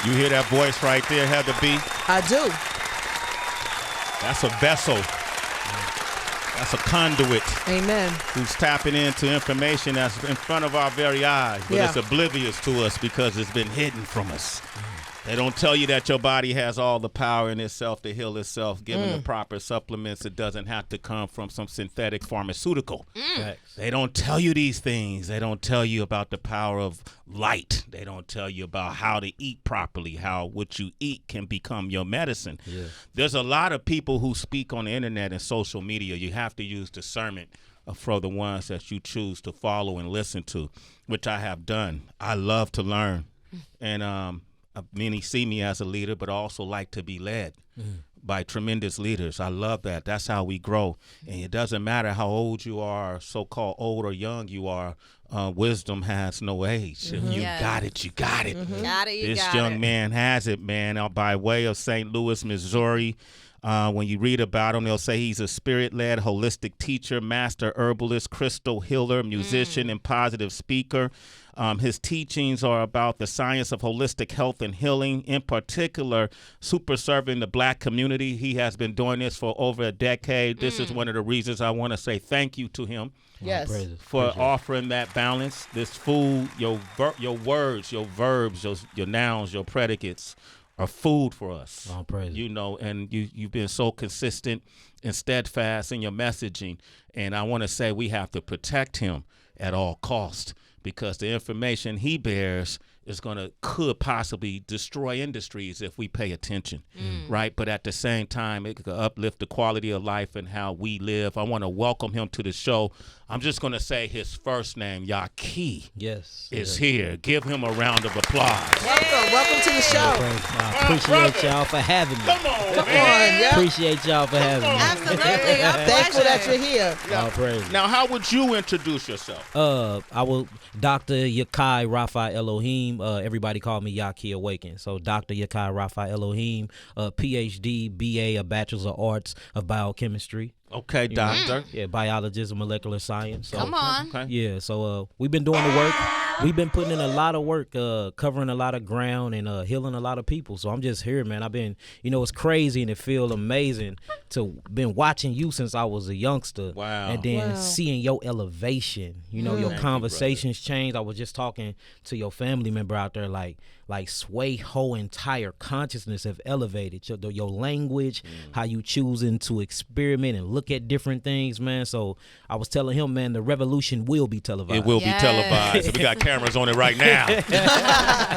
You hear that voice right there, Heather B? I do. That's a vessel. That's a conduit. Amen. Who's tapping into information that's in front of our very eyes, but it's oblivious to us because it's been hidden from us. They don't tell you that your body has all the power in itself to heal itself, given the proper supplements. It doesn't have to come from some synthetic pharmaceutical. They don't tell you these things. They don't tell you about the power of light. They don't tell you about how to eat properly, how what you eat can become your medicine. Yeah. There's a lot of people who speak on the internet and social media. You have to use discernment for the ones that you choose to follow and listen to, which I have done. I love to learn. And many see me as a leader, but also like to be led by tremendous leaders. I love that. That's how we grow. And it doesn't matter how old you are, so-called old or young you are, wisdom has no age. You got it. You got it. This young man has it, man, out by way of St. Louis, Missouri. When you read about him, they'll say he's a spirit-led, holistic teacher, master herbalist, crystal healer, musician, and positive speaker. His teachings are about the science of holistic health and healing, in particular, super serving the black community. He has been doing this for over a decade. This is one of the reasons I want to say thank you to him. Yes. For offering that balance. This food, your words, your verbs, your nouns, your predicates are food for us. Oh, praise. You know, and you've been so consistent and steadfast in your messaging. And I want to say we have to protect him at all costs, because the information he bears could possibly destroy industries if we pay attention, right? But at the same time, it could uplift the quality of life and how we live. I want to welcome him to the show. I'm just going to say his first name, Yahki, is here. Give him a round of applause. Welcome to the show. I appreciate y'all for having me. Come on, yeah. Appreciate y'all for having me. Absolutely. Thankful that you're here. All praise. Now, how would you introduce yourself? I will Dr. Yayi Rafa Elohim. Everybody call me Yahki Awaken. So Dr. Yayi Rafa Elohim, PhD, BA, a Bachelor's of Arts of Biochemistry. Okay, doctor. Yeah, biologist and molecular science. So, Come on. Okay. Yeah, so we've been doing the work. We've been putting in a lot of work, covering a lot of ground and healing a lot of people. So I'm just here, man. I've been, it's crazy and it feels amazing to been watching you since I was a youngster. Wow. And then seeing your elevation, your conversations change. I was just talking to your family member out there, like Sway, whole entire consciousness have elevated. Your language, how you choosing to experiment and look at different things, man. So I was telling him, man, the revolution will be televised. It will be televised. We got cameras on it right now.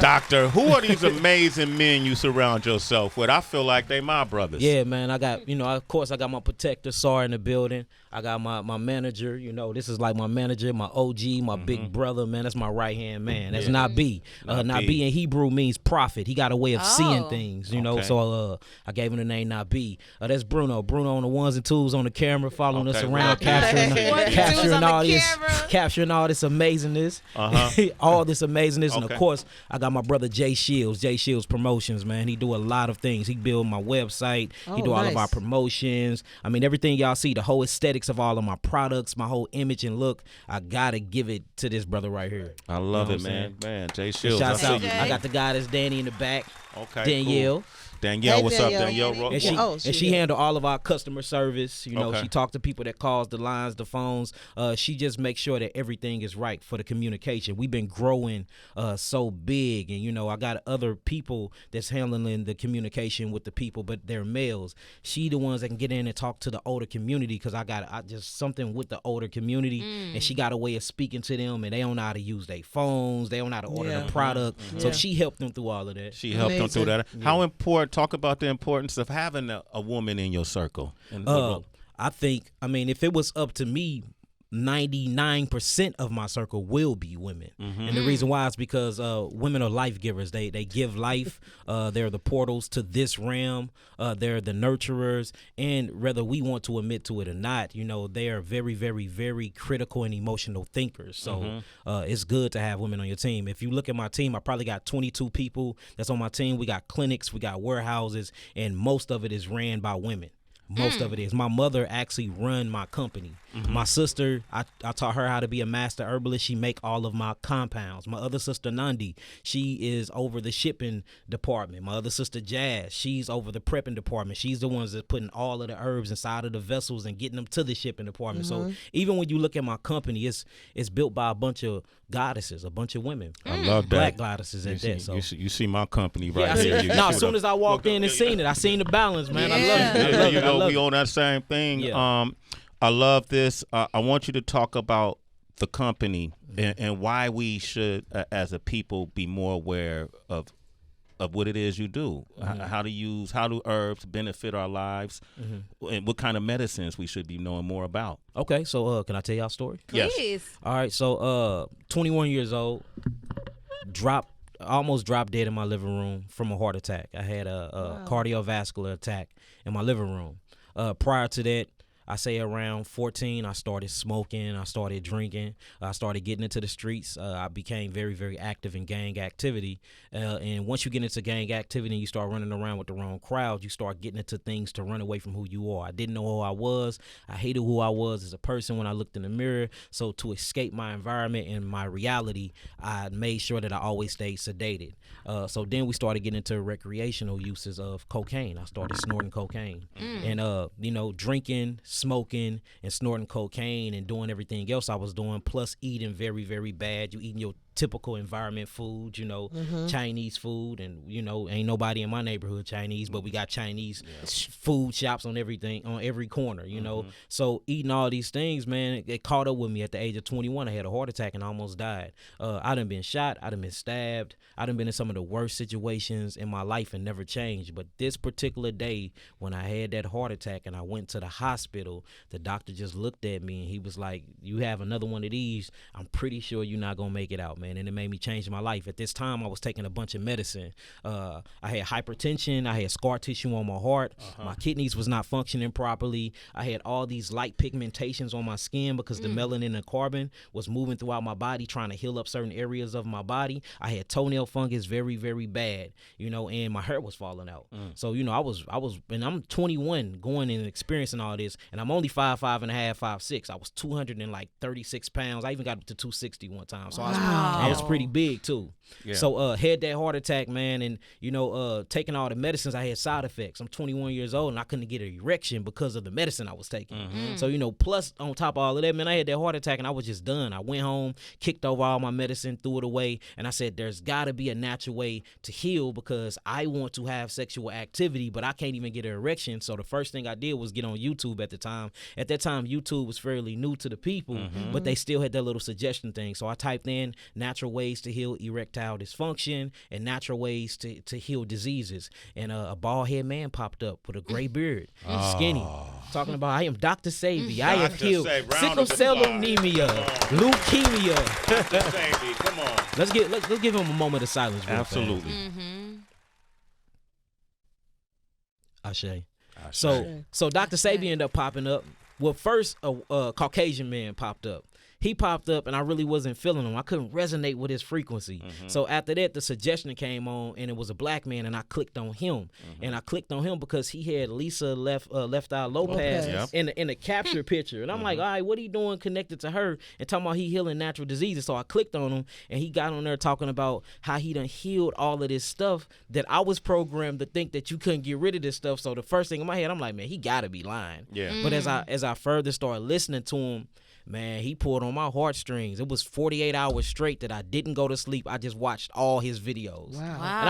Doctor, who are these amazing men you surround yourself with? I feel like they my brothers. Yeah, man. I got, of course, I got my protector, Sar, in the building. I got my manager. This is like my manager, my OG, my big brother, man. That's my right-hand man. That's not B. Not B in Hebrew means prophet. He got a way of seeing things, Okay. So I gave him the name Not B. That's Bruno. Bruno on the ones and twos on the camera, following us around, capturing all this amazingness. All this amazingness. And of course, I got my brother Jay Shields Promotions, man. He do a lot of things. He build my website. He do all of our promotions. I mean, everything y'all see, the whole aesthetics of all of my products, my whole image and look, I gotta give it to this brother right here. I love it, man. Man, Jay Shields. Shouts out. You, I got the guy that's Danny in the back. Okay, Danielle. Cool. Danielle, what's up, Danielle? And she handle all of our customer service. She talk to people that calls the lines, the phones. She just makes sure that everything is right for the communication. We've been growing so big, and I got other people that's handling the communication with the people, but they're males. She the ones that can get in and talk to the older community, because I just something with the older community, and she got a way of speaking to them, and they don't know how to use their phones. They don't know how to order the product. So she helped them through all of that. She helped them through that. How important? Talk about the importance of having a woman in your circle. I think, if it was up to me, 99% of my circle will be women. And the reason why is because women are life givers. They give life. They're the portals to this realm. They're the nurturers. And whether we want to admit to it or not, they are very, very, very critical and emotional thinkers. So it's good to have women on your team. If you look at my team, I probably got 22 people that's on my team. We got clinics, we got warehouses, and most of it is ran by women. Most of it is. My mother actually run my company. My sister, I taught her how to be a master herbalist. She make all of my compounds. My other sister, Nandi, she is over the shipping department. My other sister, Jazz, she's over the prepping department. She's the ones that's putting all of the herbs inside of the vessels and getting them to the shipping department. So even when you look at my company, it's built by a bunch of goddesses, a bunch of women. I love that. Black goddesses at that. So you see my company right here. No, as soon as I walked in and seen it, I seen the balance, man. I love it. I love it. I love we it. on that same thing. Yeah. I love this. I want you to talk about the company and why we should, as a people, be more aware of what it is you do. How do herbs benefit our lives, and what kind of medicines we should be knowing more about. Okay, so can I tell y'all a story? Please. Yes. All right, so 21 years old, almost dropped dead in my living room from a heart attack. I had a cardiovascular attack in my living room. Prior to that, I say around 14, I started smoking, I started drinking, I started getting into the streets. I became very, very active in gang activity. And once you get into gang activity and you start running around with the wrong crowd, you start getting into things to run away from who you are. I didn't know who I was. I hated who I was as a person when I looked in the mirror. So to escape my environment and my reality, I made sure that I always stayed sedated. So then we started getting into recreational uses of cocaine. I started snorting cocaine. And, drinking, smoking, and snorting cocaine and doing everything else I was doing, plus eating very, very bad. You eating your typical environment food, Chinese food, and ain't nobody in my neighborhood Chinese, but we got Chinese food shops on every corner, So eating all these things, man, it caught up with me at the age of 21. I had a heart attack and I almost died. I done been shot, I done been stabbed, I done been in some of the worst situations in my life and never changed. But this particular day when I had that heart attack and I went to the hospital, the doctor just looked at me and he was like, "You have another one of these, I'm pretty sure you're not gonna make it out, man." And it made me change my life. At this time, I was taking a bunch of medicine. I had hypertension. I had scar tissue on my heart. My kidneys was not functioning properly. I had all these light pigmentations on my skin because the melanin and carbon was moving throughout my body, trying to heal up certain areas of my body. I had toenail fungus very, very bad, and my hair was falling out. So, I was, and I'm 21 going and experiencing all this, and I'm only 5'5" and a half, 5'6". I was 236 pounds. I even got up to 260 one time. So I was pretty big too. Yeah. So had that heart attack, man, and taking all the medicines, I had side effects. I'm 21 years old and I couldn't get an erection because of the medicine I was taking. So plus on top of all of that, man, I had that heart attack and I was just done. I went home, kicked over all my medicine, threw it away, and I said there's got to be a natural way to heal because I want to have sexual activity, but I can't even get an erection. So the first thing I did was get on YouTube at the time. At that time, YouTube was fairly new to the people, but they still had that little suggestion thing. So I typed in natural ways to heal erectile dysfunction and natural ways to heal diseases. And a bald head man popped up with a gray beard, skinny, talking about, "I am Dr. Sebi. I have healed sickle cell anemia, leukemia." Dr. Sebi, come on. Let's give him a moment of silence. Absolutely. Ashe. So Dr. Sebi ended up popping up. Well, first a Caucasian man popped up. He popped up and I really wasn't feeling him. I couldn't resonate with his frequency. So after that, the suggestion came on and it was a black man and I clicked on him. And I clicked on him because he had Lisa Left Eye Lopez in a capture picture. And I'm like, all right, what are you doing connected to her and talking about he healing natural diseases? So I clicked on him and he got on there talking about how he done healed all of this stuff that I was programmed to think that you couldn't get rid of this stuff. So the first thing in my head, I'm like, man, he gotta be lying. Yeah. But as I further started listening to him, man, he pulled on my heartstrings. It was 48 hours straight that I didn't go to sleep. I just watched all his videos. Wow. And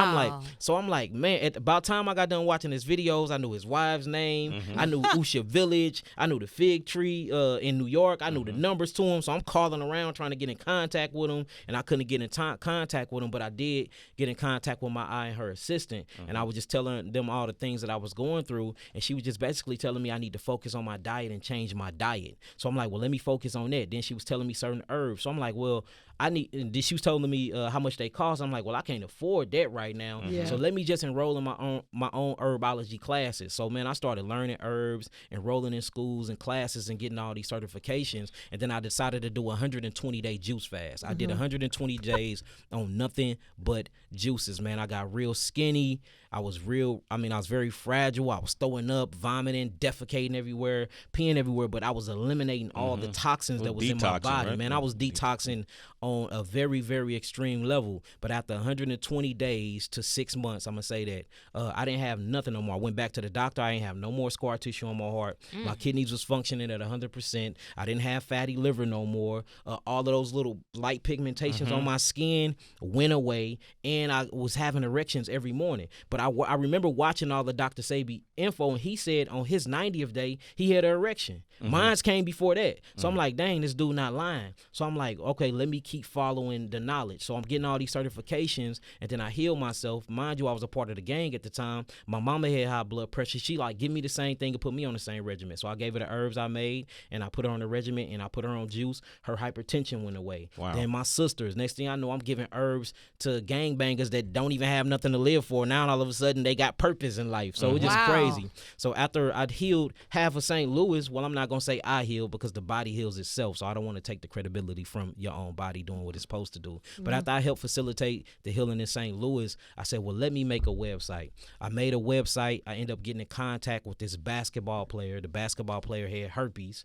I'm like, man, at about time I got done watching his videos, I knew his wife's name. I knew Usher Village. I knew the fig tree in New York. I knew the numbers to him. So I'm calling around trying to get in contact with him, and I couldn't get in contact with him, but I did get in contact with my eye and her assistant. And I was just telling them all the things that I was going through, and she was just basically telling me I need to focus on my diet and change my diet. So I'm like, well, let me focus on that. Then she was telling me certain herbs. So I'm like, well, She was telling me how much they cost. I'm like, well, I can't afford that right now. So let me just enroll in my own herbology classes. So man, I started learning herbs, enrolling in schools and classes, and getting all these certifications. And then I decided to do a 120-day juice fast. I did 120 days on nothing but juices, man. I got real skinny. I was very fragile. I was throwing up, vomiting, defecating everywhere, peeing everywhere, but I was eliminating all the toxins that was in my body, right? Man. I was detoxing on a very, very extreme level. But after 120 days to 6 months, I'm going to say that, I didn't have nothing no more. I went back to the doctor. I didn't have no more scar tissue on my heart. My kidneys was functioning at 100%. I didn't have fatty liver no more. All of those little light pigmentations on my skin went away, and I was having erections every morning. But I remember watching all the Dr. Sebi info, and he said on his 90th day, he had an erection. Mine's came before that. So I'm like, dang, this dude not lying. So I'm like, okay, let me keep following the knowledge. So I'm getting all these certifications, and then I healed myself. Mind you, I was a part of the gang at the time. My mama had high blood pressure. She like, give me the same thing and put me on the same regimen. So I gave her the herbs I made, and I put her on the regimen, and I put her on juice. Her hypertension went away. Wow. Then my sisters, next thing I know, I'm giving herbs to gangbangers that don't even have nothing to live for. Now all of a sudden they got purpose in life. So it's just crazy. So after I'd healed half of St. Louis, well, I'm not going to say I healed because the body heals itself. So I don't want to take the credibility from your own body doing what it's supposed to do. But after I helped facilitate the healing in St. Louis, I said, well, let me make a website. I made a website. I ended up getting in contact with this basketball player. The basketball player had herpes.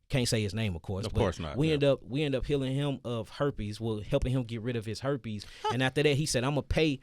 Can't say his name, of course. Of course not. We end up healing him of herpes. Well, helping him get rid of his herpes. And after that, he said, I'm gonna pay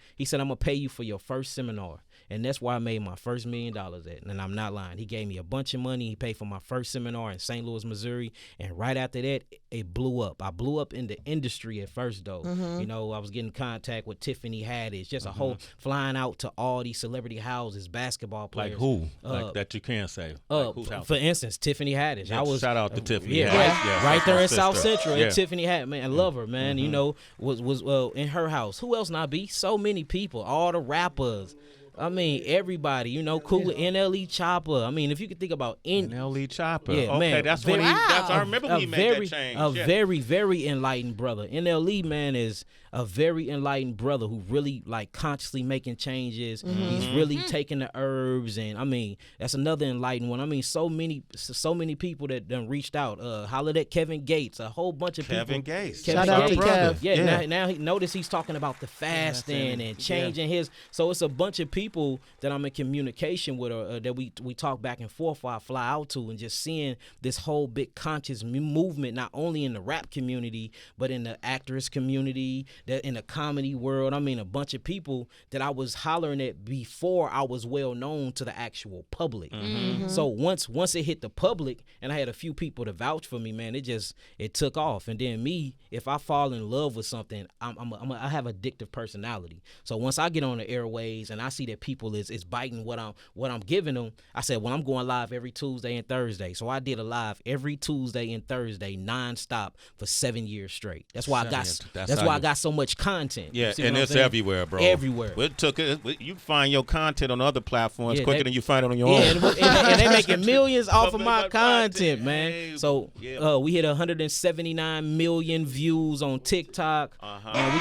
you for your first seminar. And that's where I made my first $1 million at. And I'm not lying. He gave me a bunch of money. He paid for my first seminar in St. Louis, Missouri. And right after that, it blew up. I blew up in the industry at first, though. You know, I was getting contact with Tiffany Haddish, just a whole flying out to all these celebrity houses, basketball players. Like who? Like that you can say. Like whose house? For instance, Tiffany Haddish. Yeah, shout out to Tiffany. Yeah, right there in South Central. And Tiffany Haddish, man, I love her, man. You know, was in her house. Who else not be? So many people, all the rappers. I mean, everybody, you know, cool with NLE Chopper. I mean, if you could think about NLE Chopper. Yeah, okay, man, that's when I remember when he made that change. Very, very enlightened brother. NLE, man, is a very enlightened brother who really, like, consciously making changes. He's really taking the herbs, and, I mean, that's another enlightened one. I mean, so many people that done reached out. Hollered at Kevin Gates, a whole bunch of people. Kevin Gates. Shout out to Kev. Yeah. Now he notice he's talking about the fasting and changing his. So it's a bunch of people that I'm in communication with, or that we talk back and forth, or I fly out to, and just seeing this whole big conscious movement, not only in the rap community, but in the actress community, that in the comedy world. I mean, a bunch of people that I was hollering at before I was well known to the actual public. So once it hit the public, and I had a few people to vouch for me, man, it took off. And then me, if I fall in love with something, I have addictive personality. So once I get on the airways and I see that people is biting what I'm giving them, I said, well, I'm going live every Tuesday and Thursday. So I did a live every Tuesday and Thursday nonstop for 7 years straight. That's why I got so much content. Yeah, and it's everywhere, bro. Everywhere. You find your content on other platforms quicker than you find it on your own. And they making millions off of my content, man. So we hit 179 million views on TikTok. And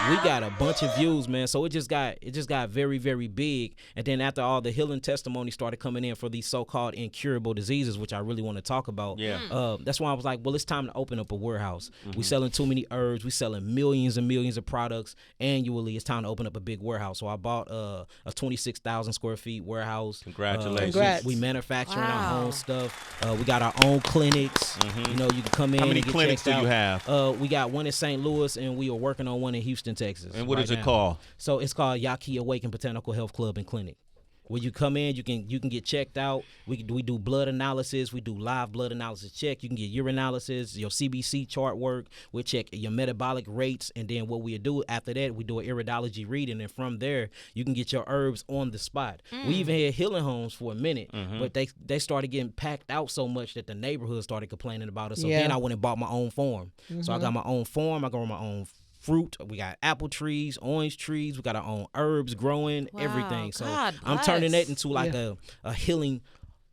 we got a bunch of views, man. So it just got very, very big. And then after all the healing testimony started coming in for these so-called incurable diseases, which I really want to talk about. That's why I was like, well, it's time to open up a warehouse. We selling too many herbs. We selling millions and millions of products annually. It's time to open up a big warehouse. So I bought a 26,000 square feet warehouse. Congratulations. We manufacturing our own stuff. We got our own clinics. You know, you can come in. How many and get clinics do you have? We got one in St. Louis, and we are working on one in Houston, Texas. And what is it called? So it's called Yahki Awaken Botanical Health Club and Clinic. When you come in, you can get checked out. We do blood analysis. We do live blood analysis check. You can get urinalysis, your CBC chart work. We check your metabolic rates, and then what we do after that, we do an iridology reading, and from there, you can get your herbs on the spot. We even had healing homes for a minute, but they started getting packed out so much that the neighborhood started complaining about it. So then I went and bought my own farm. So I got my own farm. I grow my own fruit. We got apple trees, orange trees. We got our own herbs growing, everything. So I'm turning that into like a healing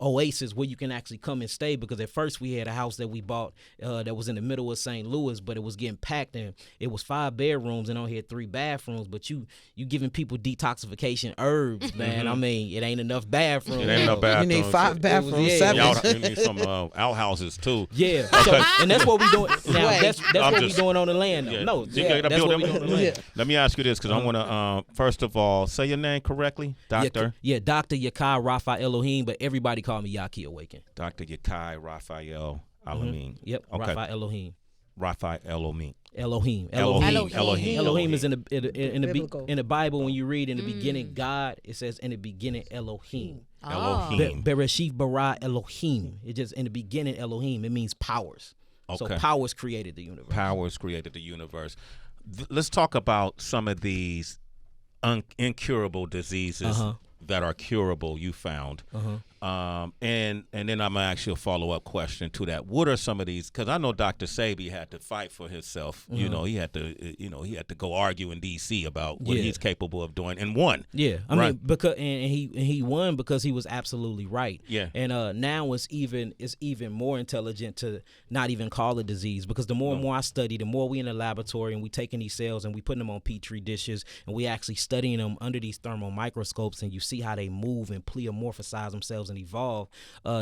oasis where you can actually come and stay, because at first we had a house that we bought that was in the middle of St. Louis, but it was getting packed and it was 5 bedrooms and only had 3 bathrooms. But you giving people detoxification herbs, man. I mean, it ain't enough bathrooms. It ain't enough bathrooms. You need 5 bathrooms, 7. You need some outhouses too. Yeah, so, and that's what we doing now. That's what we doing on the land. Yeah. No, that's what we doing on the land. Let me ask you this, because I want to first of all say your name correctly, Doctor. Yeah, Dr. Yakai Raphael Elohim, but everybody call me Yahki Awaken. Dr. Yakai Raphael Elohim. Yep, okay. Raphael Elohim. Raphael Elohim. Elohim. Elohim is in the Bible. When you read in the beginning God, it says in the beginning Elohim. Elohim. Bereshith bara Elohim. It just in the beginning Elohim. It means powers. Okay. So powers created the universe. Powers created the universe. Let's talk about some of these incurable diseases that are curable, you found. And then I'm gonna ask you a follow-up question to that. What are some of these? Because I know Dr. Sebi had to fight for himself. You know, he had to go argue in D.C. about what he's capable of doing, and won. Yeah, I mean, because and he won because he was absolutely right. Yeah, and now it's even more intelligent to not even call it disease, because the more and more I study, the more we in the laboratory and we taking these cells and we putting them on petri dishes and we actually studying them under these thermal microscopes, and you see how they move and pleomorphosize themselves and evolve.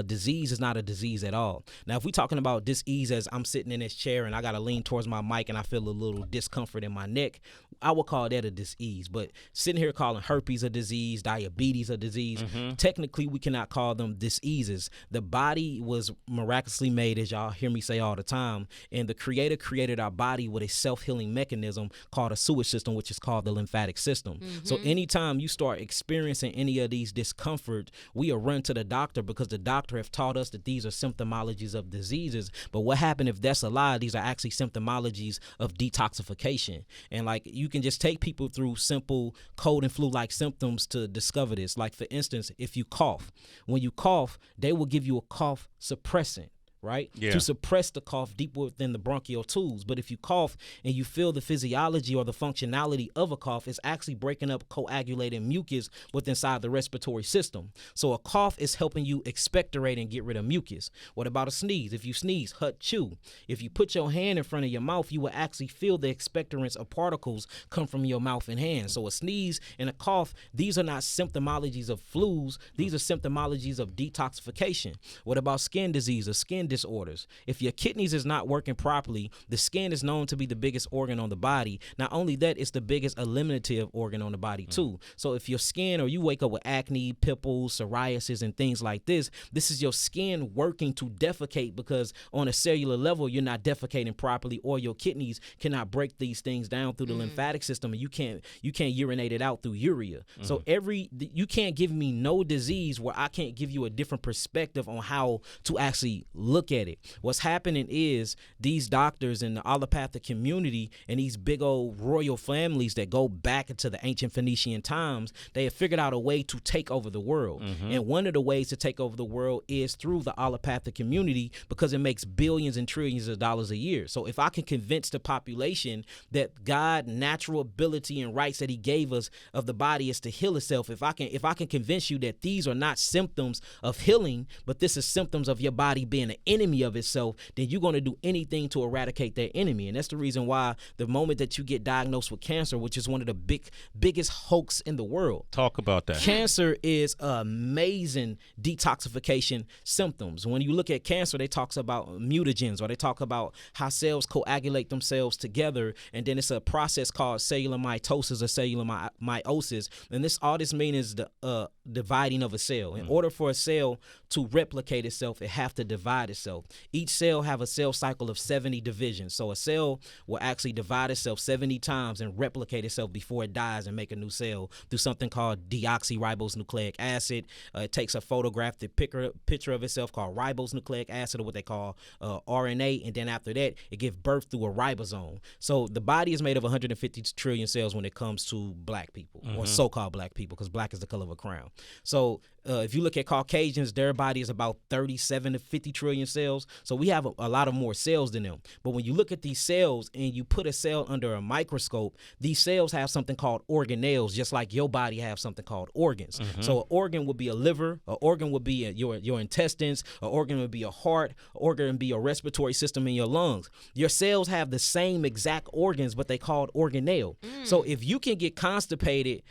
Disease is not a disease at all. Now, if we're talking about disease as I'm sitting in this chair and I got to lean towards my mic and I feel a little discomfort in my neck, I would call that a disease. But sitting here calling herpes a disease, diabetes a disease, technically we cannot call them diseases. The body was miraculously made, as y'all hear me say all the time, and the Creator created our body with a self-healing mechanism called a sewage system, which is called the lymphatic system. So anytime you start experiencing any of these discomfort, we will run to the doctor, because the doctor have taught us that these are symptomologies of diseases. But what happened if that's a lie? These are actually symptomologies of detoxification. And like, you can just take people through simple cold and flu-like symptoms to discover this. Like, for instance, if you cough, when you cough, they will give you a cough suppressant, right? Yeah. To suppress the cough deep within the bronchial tubes. But if you cough and you feel the physiology or the functionality of a cough, it's actually breaking up coagulated mucus within inside the respiratory system. So a cough is helping you expectorate and get rid of mucus. What about a sneeze? If you sneeze, hut, chew. If you put your hand in front of your mouth, you will actually feel the expectorants or particles come from your mouth and hand. So a sneeze and a cough, these are not symptomologies of flus. These are symptomologies of detoxification. What about skin disease or skin disorders? If your kidneys is not working properly, the skin is known to be the biggest organ on the body. Not only that, it's the biggest eliminative organ on the body too. So if your skin, or you wake up with acne, pimples, psoriasis, and things like this is your skin working to defecate, because on a cellular level, you're not defecating properly, or your kidneys cannot break these things down through the lymphatic system, and you can't urinate it out through urea. So you can't give me no disease where I can't give you a different perspective on how to actually look at it. What's happening is these doctors in the allopathic community and these big old royal families that go back into the ancient Phoenician times, they have figured out a way to take over the world. And one of the ways to take over the world is through the allopathic community, because it makes billions and trillions of dollars a year. So if I can convince the population that God, natural ability and rights that he gave us of the body is to heal itself, if I can convince you that these are not symptoms of healing, but this is symptoms of your body being an enemy of itself, then you're going to do anything to eradicate that enemy. And that's the reason why the moment that you get diagnosed with cancer, which is one of the biggest hoax in the world. Talk about that. Cancer is amazing detoxification symptoms. When you look at cancer, they talk about mutagens, or they talk about how cells coagulate themselves together, and then it's a process called cellular mitosis or cellular meiosis. And all this means is the dividing of a cell. In order for a cell to replicate itself, it have to divide itself. Each cell have a cell cycle of 70 divisions. So a cell will actually divide itself 70 times and replicate itself before it dies and make a new cell through something called deoxyribonucleic acid. It takes a photographic picture of itself called ribonucleic acid, or what they call RNA, and then after that, it gives birth through a ribosome. So the body is made of 150 trillion cells when it comes to black people, or so-called black people, because black is the color of a crown. So if you look at Caucasians, their body is about 37 to 50 trillion cells. So we have a lot of more cells than them. But when you look at these cells and you put a cell under a microscope, these cells have something called organelles, just like your body have something called organs. So an organ would be a liver, an organ would be your intestines, an organ would be a heart, an organ would be your respiratory system in your lungs. Your cells have the same exact organs, but they called organelle. So if you can get constipated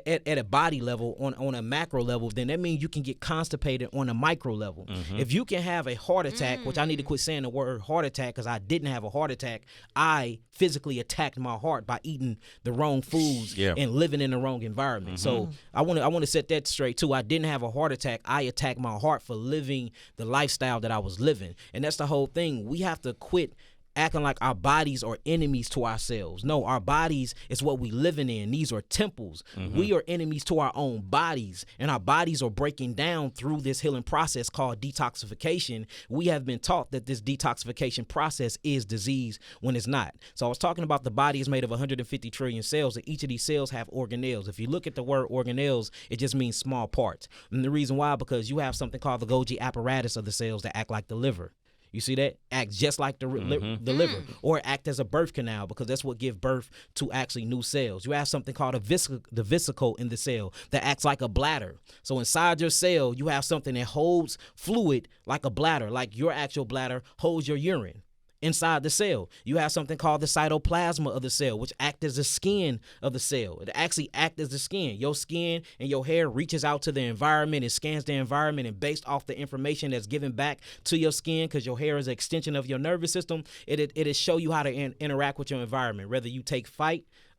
at a body level, on a macro level, then that means you can get constipated on a micro level. If you can have a heart attack, which I need to quit saying the word heart attack because I didn't have a heart attack. I physically attacked my heart by eating the wrong foods and living in the wrong environment. So I want to set that straight too. I didn't have a heart attack. I attacked my heart for living the lifestyle that I was living. And that's the whole thing. We have to quit acting like our bodies are enemies to ourselves. No, our bodies is what we living in. These are temples. We are enemies to our own bodies, and our bodies are breaking down through this healing process called detoxification. We have been taught that this detoxification process is disease when it's not. So I was talking about the body is made of 150 trillion cells, and each of these cells have organelles. If you look at the word organelles, it just means small parts. And the reason why, because you have something called the Golgi apparatus of the cells that act like the liver. You see that? Act just like the liver, or act as a birth canal, because that's what gives birth to actually new cells. You have something called the vesicle in the cell that acts like a bladder. So inside your cell, you have something that holds fluid like a bladder, like your actual bladder holds your urine. Inside the cell, you have something called the cytoplasma of the cell, which acts as the skin of the cell. It actually acts as the skin. Your skin and your hair reaches out to the environment and scans the environment, and based off the information that's given back to your skin, because your hair is an extension of your nervous system, it'll show you how to interact with your environment, whether you take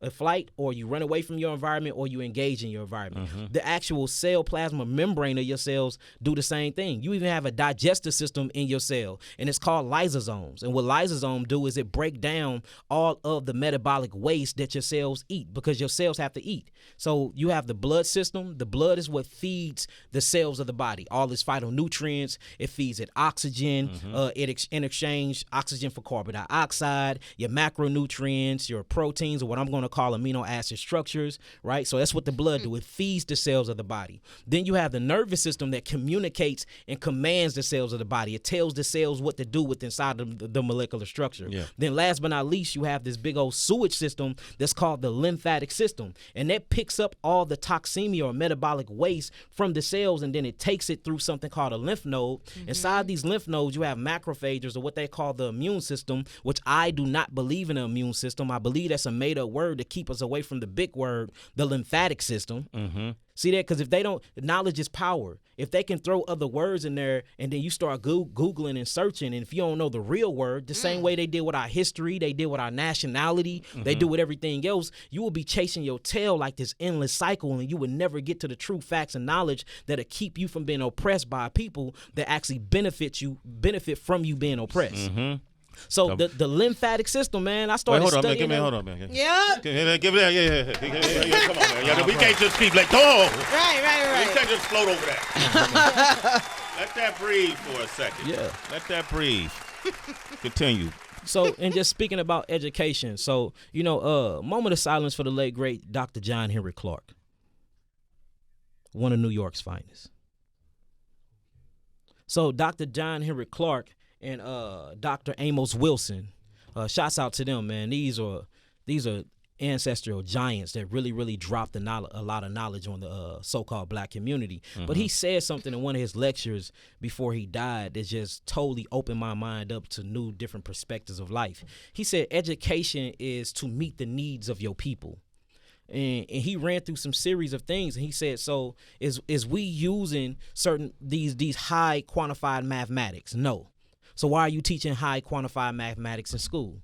a flight, or you run away from your environment, or you engage in your environment. The actual cell plasma membrane of your cells do the same thing. You even have a digestive system in your cell, and it's called lysosomes. And what lysosomes do is it break down all of the metabolic waste that your cells eat, because your cells have to eat. So you have the blood system. The blood is what feeds the cells of the body. All its phytonutrients. It feeds it oxygen. In exchange, oxygen for carbon dioxide, your macronutrients, your proteins, or what I'm going to call amino acid structures, right? So that's what the blood do. It feeds the cells of the body. Then you have the nervous system that communicates and commands the cells of the body. It tells the cells what to do with inside the molecular structure. Then last but not least, you have this big old sewage system that's called the lymphatic system. And that picks up all the toxemia or metabolic waste from the cells, and then it takes it through something called a lymph node. Inside these lymph nodes, you have macrophages, or what they call the immune system, which I do not believe in an immune system. I believe that's a made-up word to keep us away from the big word, the lymphatic system. See that? Because if they don't, knowledge is power. If they can throw other words in there, and then you start Googling and searching, and if you don't know the real word, the same way they did with our history, they did with our nationality, they do with everything else, you will be chasing your tail like this endless cycle, and you would never get to the true facts and knowledge that'll keep you from being oppressed by people that actually benefit from you being oppressed. So the lymphatic system, man, I started studying. Hold on, man. Yeah. Give it there. Come on, man. We can't just keep like, Right. We can't just float over that. Let that breathe for a second. Yeah. Let that breathe. Continue. So, and just speaking about education, so, moment of silence for the late, great Dr. John Henry Clark, one of New York's finest. So, Dr. John Henry Clark and Dr. Amos Wilson, shouts out to them, man. These are ancestral giants that really dropped a lot of knowledge on the so-called black community. But he said something in one of his lectures before he died that just totally opened my mind up to new, different perspectives of life. He said education is to meet the needs of your people. And he ran through some series of things, and he said, so is we using certain these high quantified mathematics? No. So why are you teaching high quantified mathematics in school?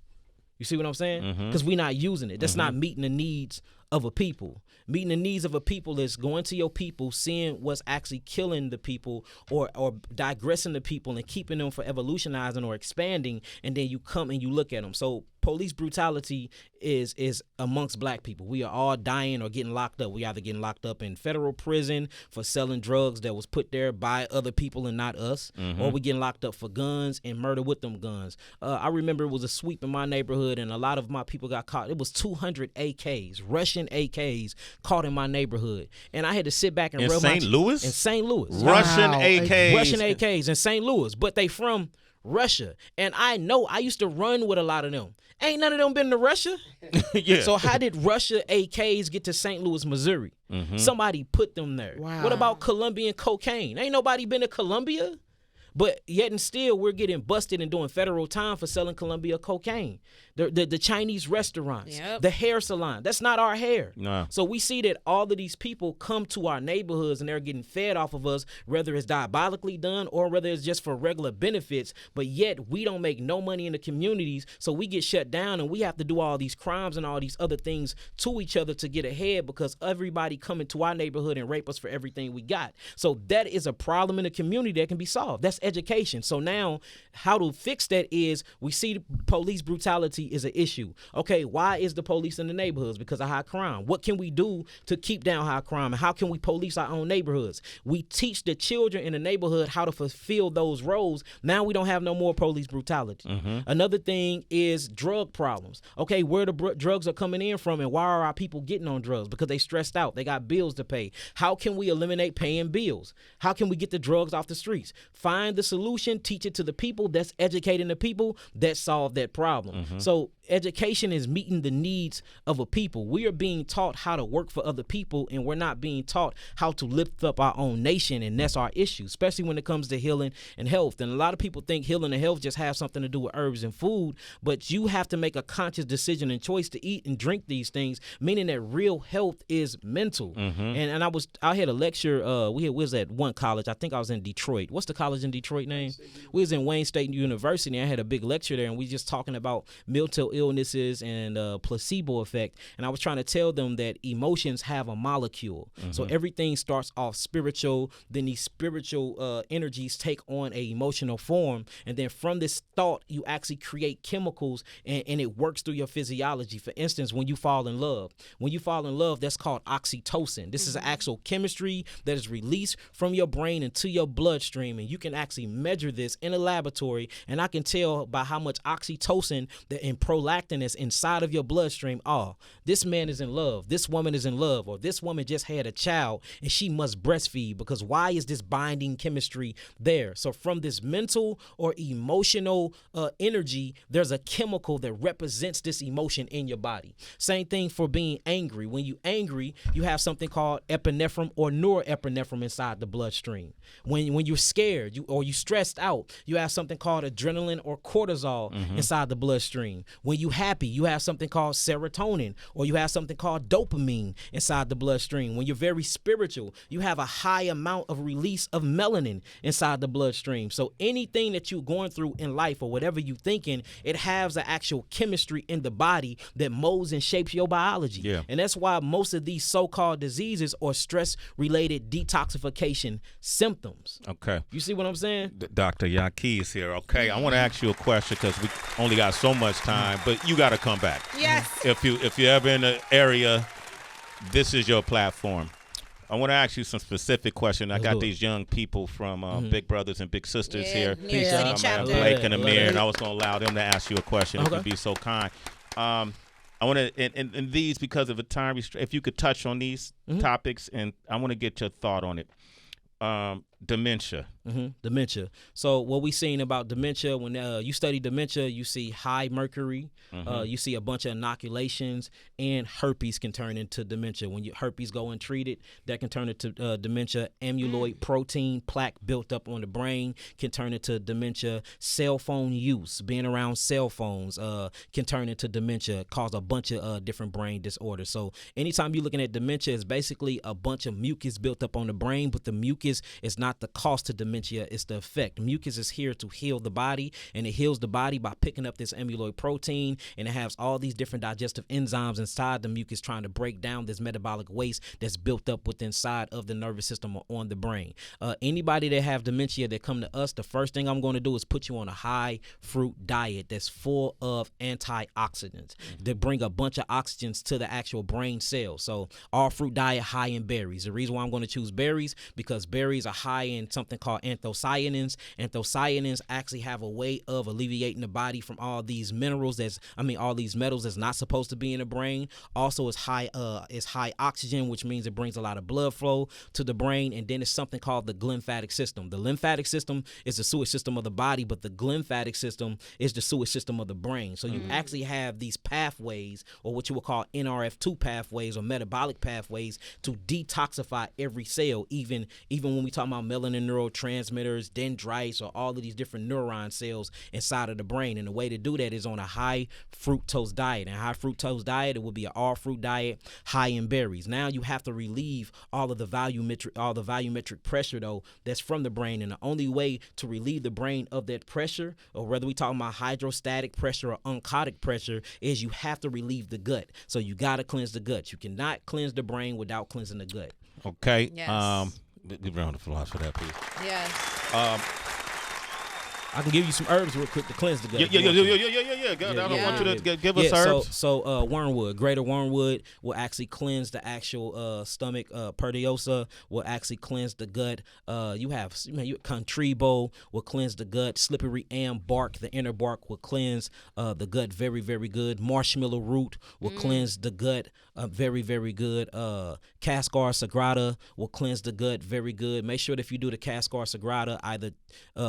You see what I'm saying? Because we're not using it. That's not meeting the needs of a people. Meeting the needs of a people is going to your people, seeing what's actually killing the people or digressing the people and keeping them from evolutionizing or expanding, and then you come and you look at them. So police brutality is amongst black people. We are all dying or getting locked up. We either getting locked up in federal prison for selling drugs that was put there by other people and not us, or we getting locked up for guns and murder with them guns. I remember it was a sweep in my neighborhood, and a lot of my people got caught. It was 200 AKs, Russian AKs, caught in my neighborhood, and I had to sit back and rub St. Louis? In St. Louis, Russian AKs, Russian AKs in St. Louis, but they from Russia, and I know I used to run with a lot of them. Ain't none of them been to Russia. Yeah. So how did Russia AKs get to St. Louis, Missouri? Somebody put them there. Wow. What about Colombian cocaine? Ain't nobody been to Colombia. But yet and still, we're getting busted and doing federal time for selling Colombia cocaine. The Chinese restaurants, the hair salon, that's not our hair. No. So we see that all of these people come to our neighborhoods and they're getting fed off of us, whether it's diabolically done or whether it's just for regular benefits. But yet we don't make no money in the communities, so we get shut down and we have to do all these crimes and all these other things to each other to get ahead because everybody coming to our neighborhood and rape us for everything we got. So that is a problem in the community that can be solved. That's education. So now how to fix that is we see police brutality is an issue. Okay, why is the police in the neighborhoods? Because of high crime. What can we do to keep down high crime? And how can we police our own neighborhoods? We teach the children in the neighborhood how to fulfill those roles. Now we don't have no more police brutality. Another thing is drug problems. Okay, where the drugs are coming in from and why are our people getting on drugs? Because they stressed out. They got bills to pay. How can we eliminate paying bills? How can we get the drugs off the streets? Find the solution, teach it to the people. That's educating the people that solve that problem. So education is meeting the needs of a people. We are being taught how to work for other people, and we're not being taught how to lift up our own nation, and that's our issue, especially when it comes to healing and health. And a lot of people think healing and health just have something to do with herbs and food, but you have to make a conscious decision and choice to eat and drink these things, meaning that real health is mental. And I had a lecture, we was at one college, I think I was in Detroit. What's the college in Detroit name? We was in Wayne State University. I had a big lecture there, and we just talking about mental illnesses and placebo effect. And I was trying to tell them that emotions have a molecule. So everything starts off spiritual, then these spiritual energies take on a emotional form, and then from this thought you actually create chemicals, and it works through your physiology. For instance, when you fall in love, that's called oxytocin. This is an actual chemistry that is released from your brain into your bloodstream, and you can actually measure this in a laboratory, and I can tell by how much oxytocin and prolactin is inside of your bloodstream. Oh, this man is in love, this woman is in love, or this woman just had a child and she must breastfeed, because why is this binding chemistry there? So from this mental or emotional energy, there's a chemical that represents this emotion in your body. Same thing for being angry. When you angry, you have something called epinephrine or norepinephrine inside the bloodstream. When you're scared or you stressed out, you have something called adrenaline or cortisol inside the bloodstream. When you happy, you have something called serotonin, or you have something called dopamine inside the bloodstream. When you're very spiritual, you have a high amount of release of melanin inside the bloodstream. So anything that you're going through in life or whatever you're thinking, it has an actual chemistry in the body that molds and shapes your biology. Yeah. And that's why most of these so-called diseases are stress-related detoxification symptoms. Okay. You see what I'm saying? Dr. Yahki is here. Okay, I want to ask you a question because we only got so much time, but you got to come back. Yes. If you're ever in the area, this is your platform. I want to ask you some specific questions. I got these young people from Big Brothers and Big Sisters here. New York City chapter. Blake and Amir, and I was going to allow them to ask you a question if you'd be so kind. I want to, in these, because of the time restraint, if you could touch on these topics, and I want to get your thought on it. Dementia. Dementia. So what we seen about dementia, when you study dementia, you see high mercury, you see a bunch of inoculations, and herpes can turn into dementia. When herpes go untreated, that can turn into dementia. Amyloid protein plaque built up on the brain can turn into dementia. Cell phone use, being around cell phones, can turn into dementia, cause a bunch of different brain disorders. So anytime you're looking at dementia, it's basically a bunch of mucus built up on the brain, but the mucus is not the cause to dementia. dementia, it's the effect. Mucus is here to heal the body, and it heals the body by picking up this amyloid protein, and it has all these different digestive enzymes inside the mucus trying to break down this metabolic waste that's built up within inside of the nervous system or on the brain. Anybody that have dementia that come to us, the first thing I'm going to do is put you on a high fruit diet that's full of antioxidants that bring a bunch of oxygens to the actual brain cells. So all fruit diet high in berries. The reason why I'm going to choose berries, because berries are high in something called anthocyanins. Anthocyanins actually have a way of alleviating the body from all these minerals all these metals that's not supposed to be in the brain. Also it's high oxygen, which means it brings a lot of blood flow to the brain. And then it's something called the glymphatic system. The lymphatic system is the sewage system of the body, but the glymphatic system is the sewage system of the brain. So you actually have these pathways, or what you would call NRF2 pathways or metabolic pathways, to detoxify every cell, even when we talk about melanin neurotransmitters, dendrites, or all of these different neuron cells inside of the brain. And the way to do that is on a high fructose diet. And a high fructose diet, it will be an all fruit diet high in berries. Now you have to relieve all the volumetric pressure though that's from the brain, and the only way to relieve the brain of that pressure, or whether we talking about hydrostatic pressure or oncotic pressure, is you have to relieve the gut. So you got to cleanse the gut. You cannot cleanse the brain without cleansing the gut. Okay. Yes. Give round of applause for that, please. Yes. I can give you some herbs real quick to cleanse the gut. Yeah. I don't want you to give us herbs. So wormwood, greater wormwood will actually cleanse the actual stomach. Perdiosa will actually cleanse the gut. You contribo will cleanse the gut. Slippery elm bark, the inner bark, will cleanse the gut very, very good. Marshmallow root will cleanse the gut very, very good. Cascar sagrada will cleanse the gut very good. Make sure that if you do the Cascar sagrada, either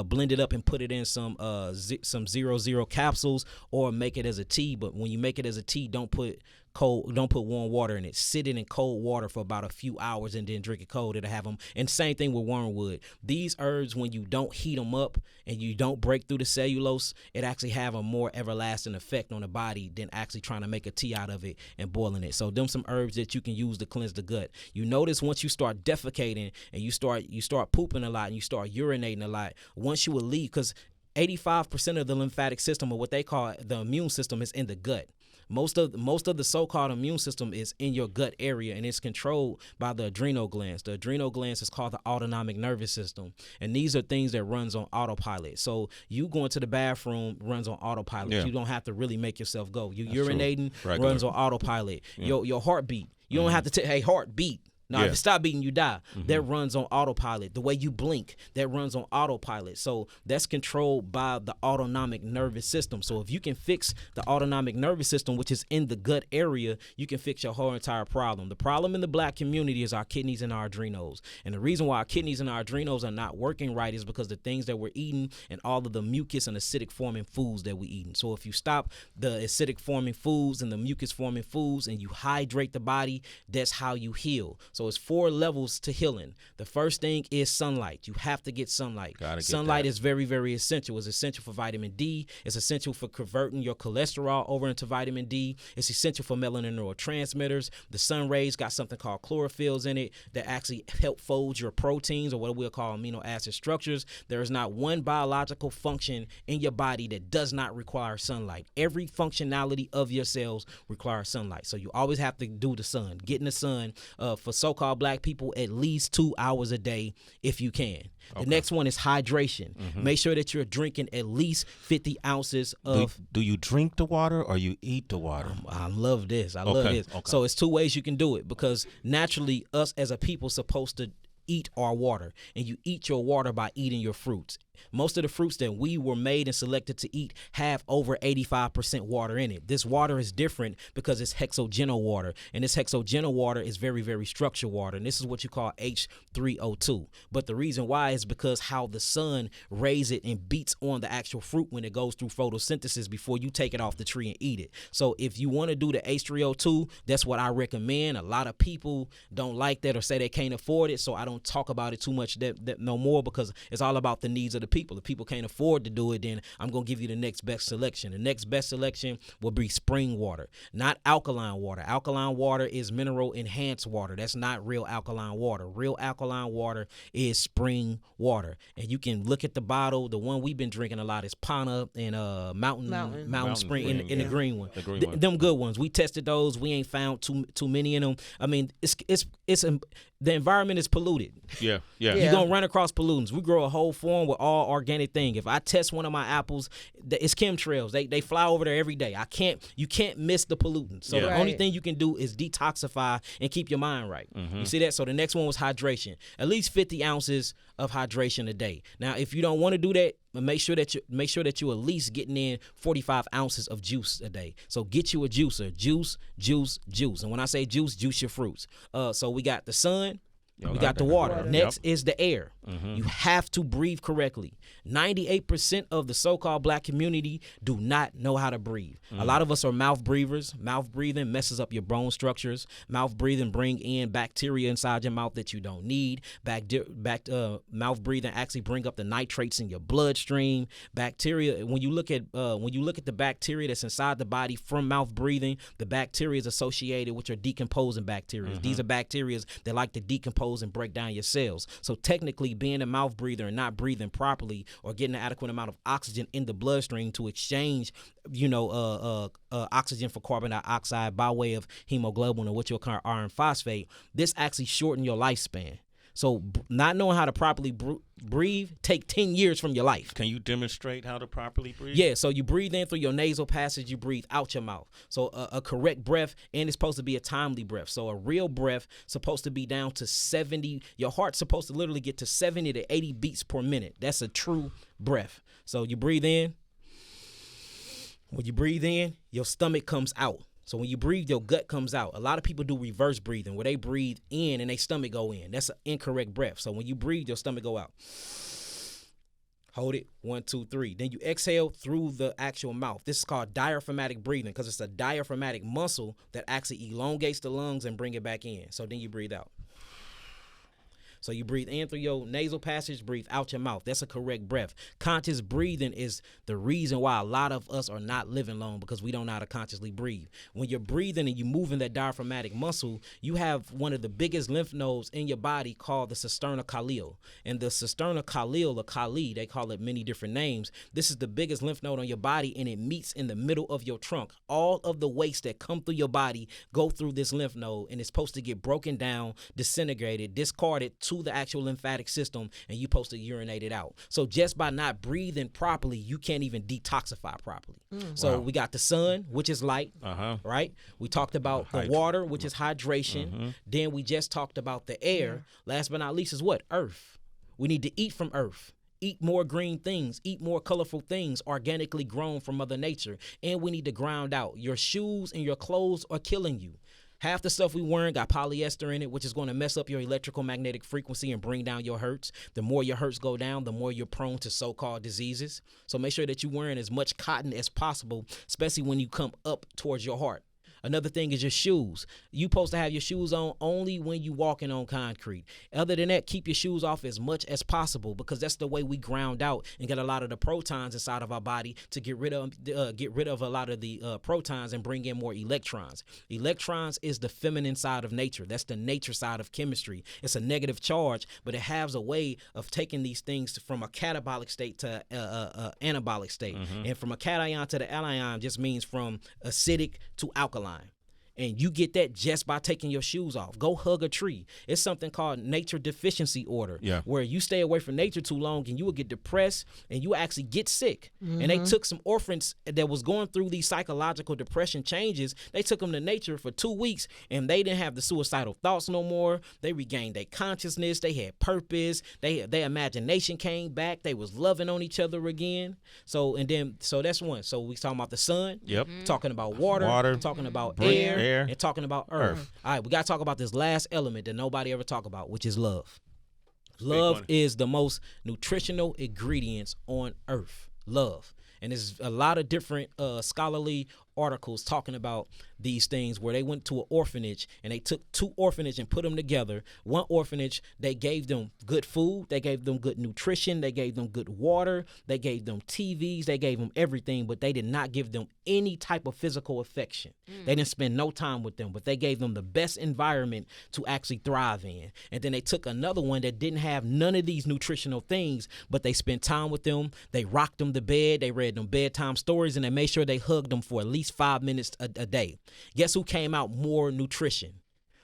blend it up and put it in some 0.0 capsules, or make it as a tea. But when you make it as a tea, don't put warm water in it. Sit it in cold water for about a few hours and then drink it cold. It'll have them. And same thing with wormwood. These herbs, when you don't heat them up and you don't break through the cellulose, it actually have a more everlasting effect on the body than actually trying to make a tea out of it and boiling it. So them some herbs that you can use to cleanse the gut. You notice once you start defecating and you start pooping a lot and you start urinating a lot, once you will leave, because 85% of the lymphatic system, or what they call the immune system, is in the gut. Most of the so-called immune system is in your gut area, and it's controlled by the adrenal glands. The adrenal glands is called the autonomic nervous system, and these are things that runs on autopilot. So you going to the bathroom runs on autopilot. Yeah. You don't have to really make yourself go. You urinating runs on autopilot. Yeah. Your heartbeat. You don't have to hey, heartbeat. Now, if you stop beating, you die. That runs on autopilot. The way you blink, that runs on autopilot. So that's controlled by the autonomic nervous system. So if you can fix the autonomic nervous system, which is in the gut area, you can fix your whole entire problem. The problem in the black community is our kidneys and our adrenals. And the reason why our kidneys and our adrenals are not working right is because the things that we're eating and all of the mucus and acidic forming foods that we're eating. So if you stop the acidic forming foods and the mucus forming foods and you hydrate the body, that's how you heal. So it's 4 levels to healing. The first thing is sunlight. You have to get sunlight. Sunlight is very, very essential. It's essential for vitamin D. It's essential for converting your cholesterol over into vitamin D. It's essential for melanin neurotransmitters. The sun rays got something called chlorophylls in it that actually help fold your proteins, or what we'll call amino acid structures. There is not one biological function in your body that does not require sunlight. Every functionality of your cells requires sunlight. So you always have to do the sun. Get in the sun for so-called black people at least 2 hours a day if you can. The next one is hydration. Make sure that you're drinking at least 50 ounces of... Do you drink the water or you eat the water? I love this. I love this. So it's 2 ways you can do it, because naturally us as a people supposed to eat our water, and you eat your water by eating your fruits. Most of the fruits that we were made and selected to eat have over 85% water in it. This water is different because it's hexogenal water, and this hexogenal water is very, very structured water, and this is what you call H3O2. But the reason why is because how the sun rays it and beats on the actual fruit when it goes through photosynthesis before you take it off the tree and eat it. So if you want to do the H3O2, that's what I recommend. A lot of people don't like that or say they can't afford it, so I don't talk about it too much that no more, because it's all about the needs of the the people. If people can't afford to do it, then I'm going to give you the next best selection. The next best selection will be spring water, not alkaline water. Alkaline water is mineral enhanced water. That's not real alkaline water. Real alkaline water is spring water. And you can look at the bottle. The one we've been drinking a lot is Pana and Mountain Spring in the green one. Them good ones. We tested those. We ain't found too many in them. I mean, the environment is polluted. Yeah. You're going to run across pollutants. We grow a whole farm with all organic thing. If I test one of my apples, it's chemtrails. They fly over there every day. You can't miss the pollutants. So the only thing you can do is detoxify and keep your mind right. You see that? So the next one was hydration. At least 50 ounces of hydration a day. Now, if you don't want to do that, make sure that you at least getting in 45 ounces of juice a day. So get you a juicer. Juice. And when I say juice your fruits. So we got the sun. We got the water. Next is the air. You have to breathe correctly. 98% of the so-called black community do not know how to breathe. A lot of us are mouth breathers. Mouth breathing messes up your bone structures. Mouth breathing bring in bacteria inside your mouth that you don't need. Mouth breathing actually bring up the nitrates in your bloodstream. Bacteria. When you look at the bacteria that's inside the body from mouth breathing, the bacteria is associated with your decomposing bacteria. These are bacteria that like to decompose and break down your cells. So technically, being a mouth breather and not breathing properly or getting an adequate amount of oxygen in the bloodstream to exchange, oxygen for carbon dioxide by way of hemoglobin or what you'll call iron phosphate, this actually shorten your lifespan. So not knowing how to properly breathe take 10 years from your life. Can you demonstrate how to properly breathe? Yeah, so you breathe in through your nasal passage, you breathe out your mouth. So a correct breath, and it's supposed to be a timely breath. So a real breath supposed to be down to 70. Your heart's supposed to literally get to 70 to 80 beats per minute. That's a true breath. So you breathe in. When you breathe in, your stomach comes out. So when you breathe, your gut comes out. A lot of people do reverse breathing, where they breathe in and their stomach go in. That's an incorrect breath. So when you breathe, your stomach go out. Hold it. 1, 2, 3. Then you exhale through the actual mouth. This is called diaphragmatic breathing because it's a diaphragmatic muscle that actually elongates the lungs and bring it back in. So then you breathe out. So you breathe in through your nasal passage, breathe out your mouth. That's a correct breath. Conscious breathing is the reason why a lot of us are not living long, because we don't know how to consciously breathe. When you're breathing and you're moving that diaphragmatic muscle, you have one of the biggest lymph nodes in your body called the cisterna calli. And the cisterna calli, or calli, they call it many different names. This is the biggest lymph node on your body, and it meets in the middle of your trunk. All of the waste that come through your body go through this lymph node, and it's supposed to get broken down, disintegrated, discarded to the actual lymphatic system, and you're supposed to urinate it out. So just by not breathing properly, you can't even detoxify properly. So we got the sun, which is light, right? We talked about the water, which is hydration. Then we just talked about the air. Last but not least is what? Earth. We need to eat from earth. Eat more green things, eat more colorful things organically grown from Mother Nature. And we need to ground out. Your shoes and your clothes are killing you. Half the stuff we wearing got polyester in it, which is going to mess up your electrical magnetic frequency and bring down your hertz. The more your hertz go down, the more you're prone to so-called diseases. So make sure that you're wearing as much cotton as possible, especially when you come up towards your heart. Another thing is your shoes. You're supposed to have your shoes on only when you walking on concrete. Other than that, keep your shoes off as much as possible, because that's the way we ground out and get a lot of the protons inside of our body to get rid of a lot of the protons and bring in more electrons. Electrons is the feminine side of nature. That's the nature side of chemistry. It's a negative charge, but it has a way of taking these things from a catabolic state to anabolic state. And from a cation to the anion just means from acidic to alkaline. And you get that just by taking your shoes off. Go hug a tree. It's something called nature deficiency order, where you stay away from nature too long and you will get depressed and you actually get sick. And they took some orphans that was going through these psychological depression changes. They took them to nature for 2 weeks and they didn't have the suicidal thoughts no more. They regained their consciousness. They had purpose. Their imagination came back. They was loving on each other again. So that's one. So we talking about the sun. Talking about water. Talking about air. And talking about earth. All right, we got to talk about this last element that nobody ever talk about, which is love. Love is the most nutritional ingredients on earth. Love. And there's a lot of different scholarly articles talking about these things where they went to an orphanage and they took 2 orphanages and put them together. One orphanage, they gave them good food, they gave them good nutrition, they gave them good water, they gave them TVs, they gave them everything, but they did not give them any type of physical affection. They didn't spend no time with them, but they gave them the best environment to actually thrive in. And then they took another one that didn't have none of these nutritional things, but they spent time with them, they rocked them to bed, they read them bedtime stories, and they made sure they hugged them for at least 5 minutes a day. Guess who came out more nutrition?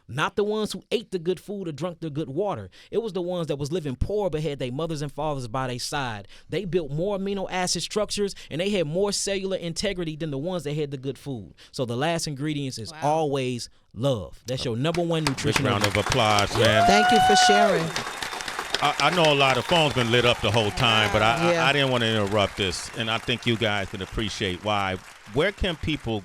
Not the ones who ate the good food or drank the good water. It was the ones that was living poor but had their mothers and fathers by their side. They built more amino acid structures and they had more cellular integrity than the ones that had the good food. So the last ingredients is always love. That's your number one nutrition. Round of applause, man. Thank you for sharing. I know a lot of phones been lit up the whole time, but I didn't want to interrupt this, and I think you guys can appreciate why. Where can people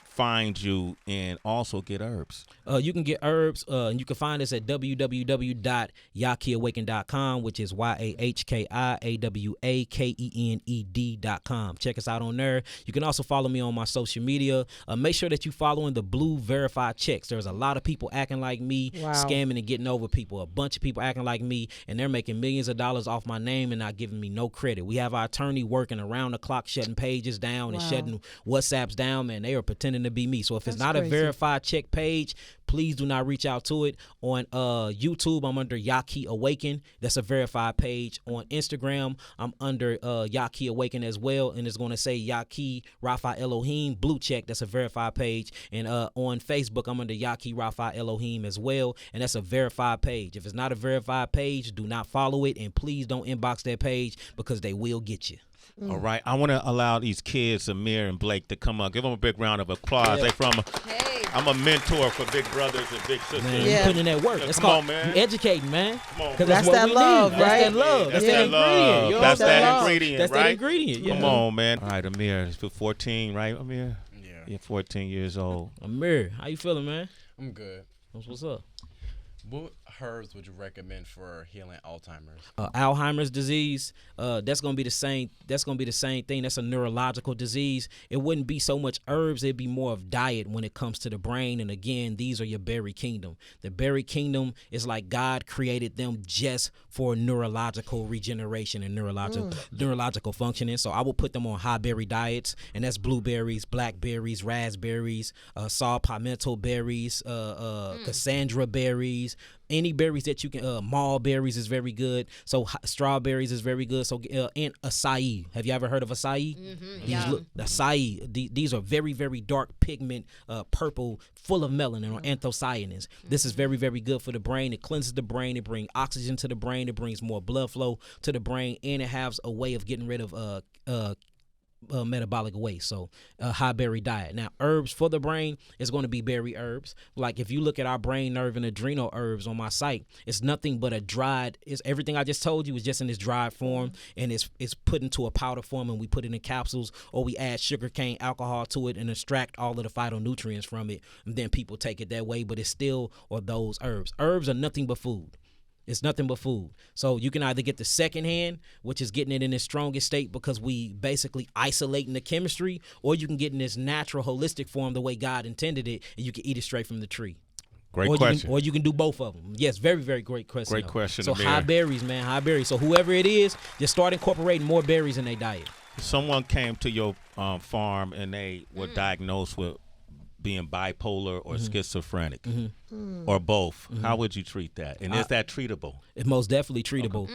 find you and also get herbs? You can get herbs, and you can find us at www.yahkiawaken.com, which is YAHKIAWAKENED.com. Check us out on there. You can also follow me on my social media. Make sure that you're following the blue verified checks. There's a lot of people acting like me, scamming and getting over people. A bunch of people acting like me, and they're making millions of dollars off my name and not giving me no credit. We have our attorney working around the clock, shutting pages down and shutting WhatsApps down, man. They are pretending to be me. So if it's not a verified check page, please do not reach out to it. On YouTube, I'm under Yahki Awaken. That's a verified page. On Instagram, I'm under Yahki Awaken as well, and it's going to say Yahki Rafa Elohim blue check. That's a verified page. And on Facebook, I'm under Yahki Rafa Elohim as well, and that's a verified page. If it's not a verified page, do not follow it, and please don't inbox that page because they will get you. All right, I want to allow these kids, Amir and Blake, to come up. Give them a big round of applause. They from. I'm a mentor for big brothers and big sisters. Man, you putting in that work. That's called you educating, man. Come on, that's that love, right? That's that love. That's that ingredient. That's that ingredient, That's right? that ingredient. Yeah. Come on, man. All right, Amir, 14, right, Amir? Yeah. You're 14 years old. Amir, how you feeling, man? I'm good. What's up? What herbs would you recommend for healing Alzheimer's? Alzheimer's disease, that's gonna be the same. That's gonna be the same thing. That's a neurological disease. It wouldn't be so much herbs. It'd be more of diet when it comes to the brain. And again, these are your berry kingdom. The berry kingdom is like God created them just for neurological regeneration and neurological functioning. So I will put them on high berry diets, and that's blueberries, blackberries, raspberries, saw palmetto berries, Cassandra berries. Any berries that you can, mulberries is very good. So strawberries is very good. So and acai. Have you ever heard of acai? Acai. These are very, very dark pigment, purple, full of melanin or anthocyanins. This is very, very good for the brain. It cleanses the brain. It brings oxygen to the brain. It brings more blood flow to the brain, and it has a way of getting rid of metabolic waste. So high berry diet. Now herbs for the brain is going to be berry herbs. Like if you look at our brain, nerve, and adrenal herbs on my site, it's nothing but a dried, it's everything I just told you is just in this dried form, and it's put into a powder form, and we put it in capsules, or we add sugarcane alcohol to it and extract all of the phytonutrients from it, and then people take it that way. But it's still or those herbs. Herbs are nothing but food. It's nothing but food. So you can either get the second hand, which is getting it in its strongest state because we basically isolating the chemistry, or you can get in this natural, holistic form the way God intended it, and you can eat it straight from the tree. Great question. Or you can do both of them. Yes, very, very great question. Great question. So high berries, man, high berries. So whoever it is, just start incorporating more berries in their diet. Someone came to your farm and they were diagnosed with being bipolar or schizophrenic or both. How would you treat that? And is that treatable? It's most definitely treatable.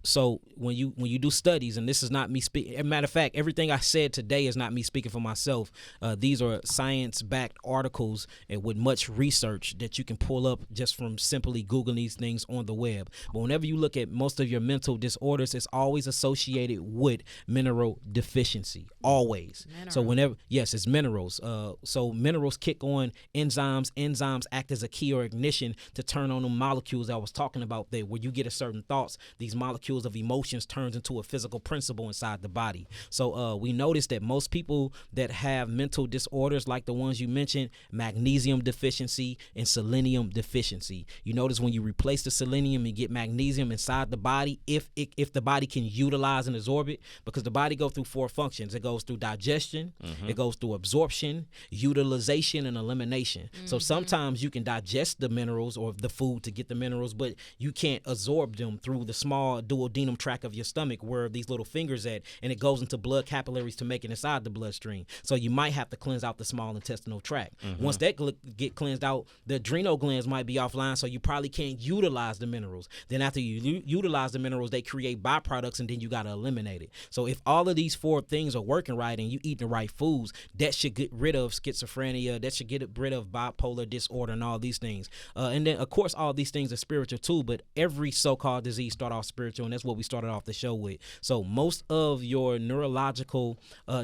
So when you do studies, and this is not me speaking. As a matter of fact, everything I said today is not me speaking for myself. These are science-backed articles and with much research that you can pull up just from simply Googling these things on the web. But whenever you look at most of your mental disorders, it's always associated with mineral deficiency. Always. So whenever, yes, it's minerals. So minerals kick on enzymes. Enzymes act as a key or ignition to turn on the molecules I was talking about there. Where you get a certain thoughts, these molecules of emotions turns into a physical principle inside the body. So we noticed that most people that have mental disorders like the ones you mentioned, magnesium deficiency and selenium deficiency. You notice when you replace the selenium, you get magnesium inside the body if the body can utilize and absorb it, because the body goes through 4 functions. It goes through digestion, it goes through absorption, utilization, and elimination. So sometimes you can digest the minerals or the food to get the minerals, but you can't absorb them through the small duodenum tract of your stomach where these little fingers at, and it goes into blood capillaries to make it inside the bloodstream. So you might have to cleanse out the small intestinal tract. Once that get cleansed out, the adrenal glands might be offline, so you probably can't utilize the minerals. Then after you utilize the minerals, they create byproducts, and then you got to eliminate it. So if all of these 4 things are working right and you eat the right foods, that should get rid of schizophrenia, that should get rid of bipolar disorder and all these things. And then, of course, all these things are spiritual too, but every so-called disease start off spiritual, and that's what we started off the show with. So most of your neurological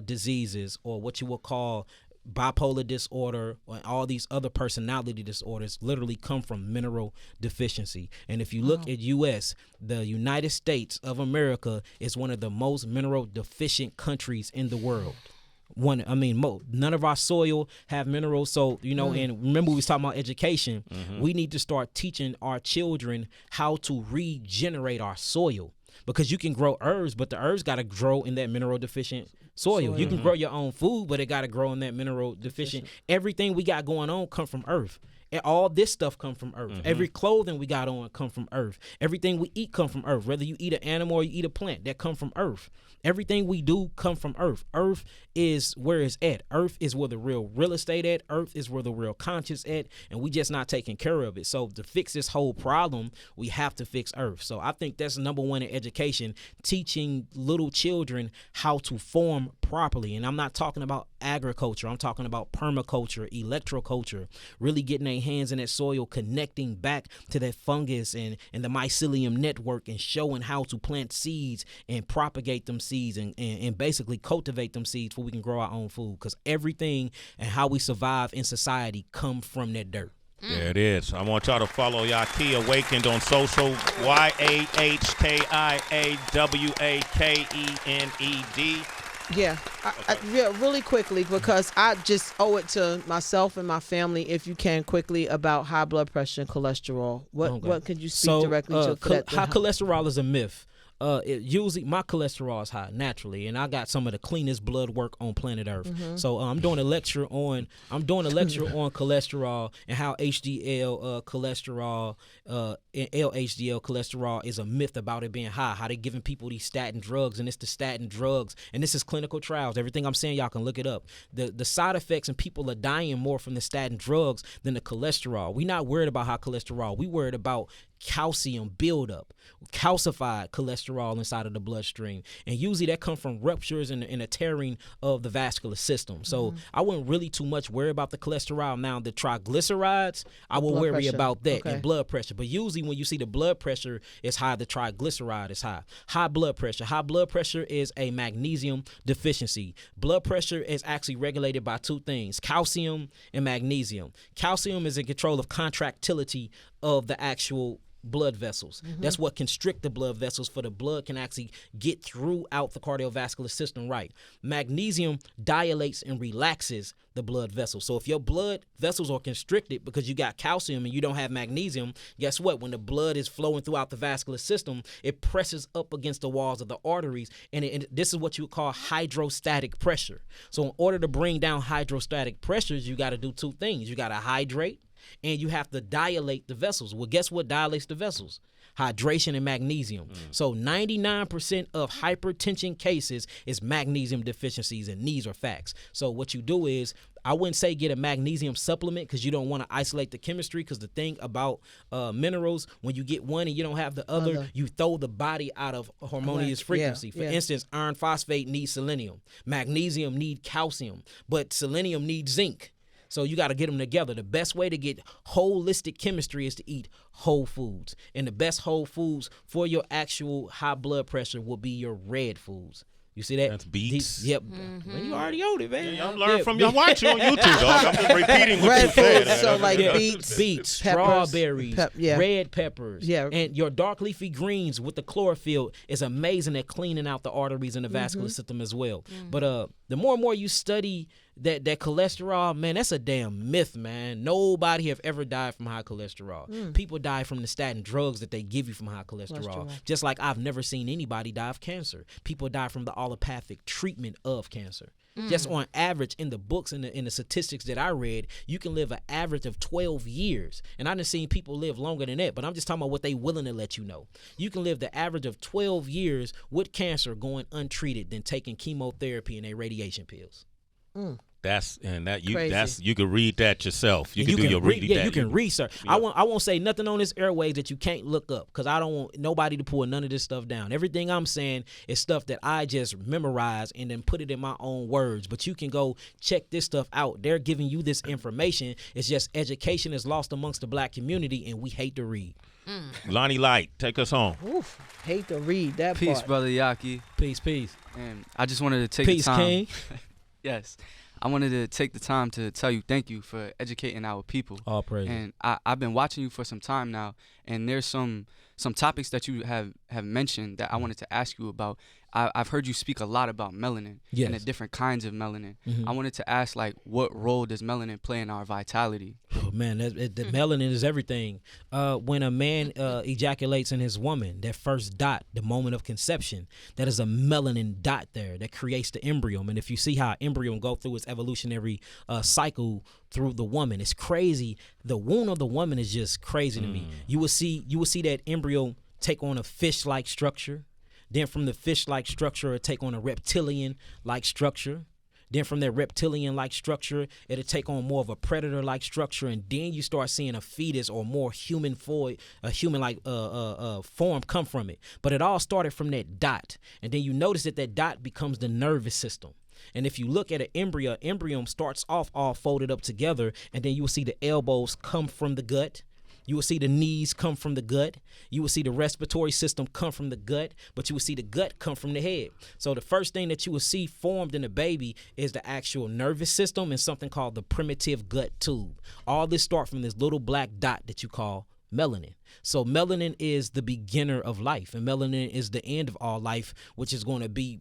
diseases, or what you will call bipolar disorder, or all these other personality disorders, literally come from mineral deficiency. And if you look at U.S., the United States of America is one of the most mineral deficient countries in the world. None of our soil have minerals. So, and remember we was talking about education. We need to start teaching our children how to regenerate our soil. Because you can grow herbs, but the herbs got to grow in that mineral deficient soil. You can grow your own food, but it got to grow in that mineral deficient. Everything we got going on come from earth. And all this stuff come from earth. Every clothing we got on come from earth. Everything we eat come from earth. Whether you eat an animal or you eat a plant, that come from earth. Everything we do come from earth. Earth is where it's at. Earth is where the real estate at. Earth is where the real conscience at, and we just not taking care of it. So to fix this whole problem, we have to fix earth. So I think that's number one in education, teaching little children how to form properly. And I'm not talking about agriculture. I'm talking about permaculture, electroculture, really getting their hands in that soil, connecting back to that fungus and the mycelium network, and showing how to plant seeds and propagate them seeds and basically cultivate them seeds so we can grow our own food, because everything and how we survive in society come from that dirt. There it is. I want y'all to follow Yahki Awakened on social. YAHKIAWAKENED. Yeah, really quickly, because I just owe it to myself and my family, if you can, quickly, about high blood pressure and cholesterol. What could you speak directly to? High cholesterol is a myth. Usually my cholesterol is high naturally, and I got some of the cleanest blood work on planet Earth. So I'm doing a lecture on cholesterol and how HDL cholesterol and LHDL cholesterol is a myth about it being high. How they giving people these statin drugs, and it's the statin drugs, and this is clinical trials. Everything I'm saying, y'all can look it up. The side effects, and people are dying more from the statin drugs than the cholesterol. We not worried about high cholesterol. We worried about calcium buildup, calcified cholesterol inside of the bloodstream, and usually that comes from ruptures and a tearing of the vascular system. So I wouldn't really too much worry about the cholesterol. Now the triglycerides, I will worry about that, and blood pressure. But usually when you see the blood pressure is high, the triglyceride is high. High blood pressure is a magnesium deficiency. Blood pressure is actually regulated by 2 things: calcium and magnesium. Calcium is in control of contractility of the actual blood vessels. That's what constrict the blood vessels, for the blood can actually get throughout the cardiovascular system right. Magnesium dilates and relaxes the blood vessels. So if your blood vessels are constricted because you got calcium and you don't have magnesium, guess what? When the blood is flowing throughout the vascular system, it presses up against the walls of the arteries, and this is what you would call hydrostatic pressure. So in order to bring down hydrostatic pressures, you got to do 2 things. You got to hydrate, and you have to dilate the vessels. Well, guess what dilates the vessels? Hydration and magnesium. So 99% of hypertension cases is magnesium deficiencies, and these are facts. So what you do is, I wouldn't say get a magnesium supplement, because you don't want to isolate the chemistry, because the thing about minerals, when you get one and you don't have the other, you throw the body out of harmonious frequency. For instance, iron phosphate needs selenium. Magnesium needs calcium, but selenium needs zinc. So you got to get them together. The best way to get holistic chemistry is to eat whole foods. And the best whole foods for your actual high blood pressure will be your red foods. You see that? That's beets. Yep. Man, you already owned it, man. Yeah, I'm learning from you. I'm watching on YouTube, dog. I'm just repeating what you said. So like beets, peppers, strawberries, red peppers, and your dark leafy greens with the chlorophyll is amazing at cleaning out the arteries and the vascular system as well. But the more and more you study that cholesterol, man, that's a damn myth, man. Nobody have ever died from high cholesterol. People die from the statin drugs that they give you from high cholesterol. Just like I've never seen anybody die of cancer. People die from the allopathic treatment of cancer. Just on average, in the books and in the statistics that I read, you can live an average of 12 years. And I done seen people live longer than that, but I'm just talking about what they willing to let you know. You can live the average of 12 years with cancer going untreated than taking chemotherapy and their radiation pills. You can read that yourself. You can do your reading. Yeah, you can research. Yeah. I won't say nothing on this airways that you can't look up because I don't want nobody to pull none of this stuff down. Everything I'm saying is stuff that I just memorize and then put it in my own words. But you can go check this stuff out. They're giving you this information. It's just education is lost amongst the black community, and we hate to read. Lonnie Light, take us home. Oof, hate to read that Peace, part. brother Yahki. Peace. And I just wanted to take the time. King. Yes. I wanted to take the time to tell you thank you for educating our people. All praise. And I've been watching you for some time now, and there's some topics that you have mentioned that I wanted to ask you about. I've heard you speak a lot about melanin and the different kinds of melanin. I wanted to ask, like, what role does melanin play in our vitality? Oh, man, the melanin is everything. When a man ejaculates in his woman, that first dot, the moment of conception, that is a melanin dot there that creates the embryo. And if you see how embryo go through its evolutionary cycle through the woman, it's crazy. The womb of the woman is just crazy to me. You will see that embryo take on a fish-like structure. Then from the fish-like structure, it'll take on a reptilian-like structure. Then from that reptilian-like structure, it'll take on more of a predator-like structure. And then you start seeing a fetus or more human-like form come from it. But it all started from that dot. And then you notice that dot becomes the nervous system. And if you look at an embryo starts off all folded up together, and then you will see the elbows come from the gut. You will see the knees come from the gut. You will see the respiratory system come from the gut, but you will see the gut come from the head. So the first thing that you will see formed in a baby is the actual nervous system and something called the primitive gut tube. All this starts from this little black dot that you call melanin. So melanin is the beginner of life, and melanin is the end of all life, which is going to